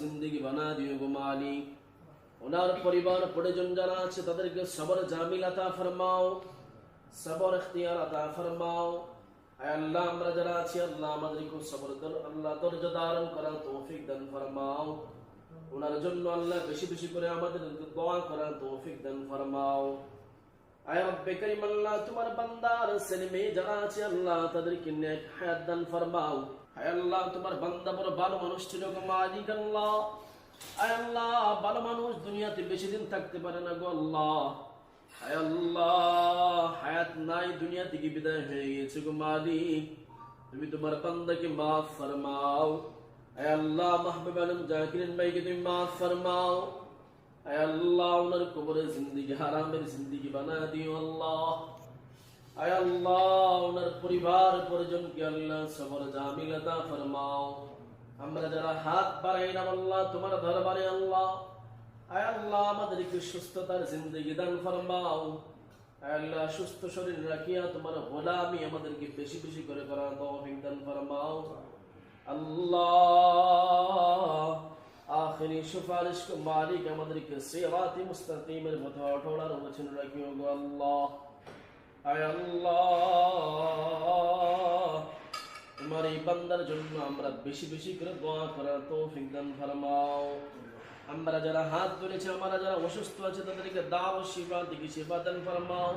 जिंदगी बना दियो गो मालिक ওনার পরিবার পরিজন যারা আছে তাদেরকে সবর জামিল আতা ফরমাও সবর ইখতিয়ার আতা ফরমাও আয় আল্লাহ আমরা যারা আছি আল্লাহ আমাদেরকে সবর আল্লাহ ধৈর্য ধারণ করার তৌফিক দান ফরমাও ওনার জন্য আল্লাহ বেশি বেশি করে আমাদেরকে দোয়া করার তৌফিক দান ফরমাও আয় রব্বে করিম আল্লাহ তোমার বান্দার ছেলে মেয়ে যারা আছে আল্লাহ তাদেরকে নেক হায়াত দান ফরমাও আয় আল্লাহ তোমার বান্দা বড় ভালো মানুষ ছিল গো মালিক আল্লাহ আয় আল্লাহ ভালো মানুষ দুনিয়াতে বেশি দিন থাকতে পারে না গো আল্লাহ আয় আল্লাহ হায়াত নাই দুনিয়া থেকে বিদায় হয়ে গেছে গো মালিক তুমি তোমার বান্দাকে মাফ ফরমাও আয় আল্লাহ মাহবুব আলম জাকিরিন ভাইকে তুমি মাফ ফরমাও আয় আল্লাহ ওনার কবরে জিন্দেগি হারামের জিন্দেগি বানা দিও আল্লাহ আয় আল্লাহ ওনার পরিবার পরিজনকে আল্লাহ সবর জামিল আতা ফরমাও আমরা যারা হাত বাড়াইলাম আল্লাহ তোমার দরবারে আল্লাহ আয় আল্লাহ আমাদেরকে সুস্থতার জিন্দেগি দান ফরমাও আয় আল্লাহ সুস্থ শরীর রাখিয়া তোমার গোলামি আমাদেরকে বেশি বেশি করে করার তৌফিক দান ফরমাও আল্লাহ আখিরি সুপারিশ কো মালিক আমাদেরকে সিরাতে মুস্তাকিমের পথে অটল রাখিও রাখিও গো আল্লাহ আয় আল্লাহ তোমার এই বান্দার জন্য আমরা বেশি বেশি করে দোয়া করার তৌফিক দান ফরমাও আমরা যারা হাত ধরেছে আমরা যারা অসুস্থ আছে তাদেরকে দাও শিফা দিকে শিফা দান ফরমাও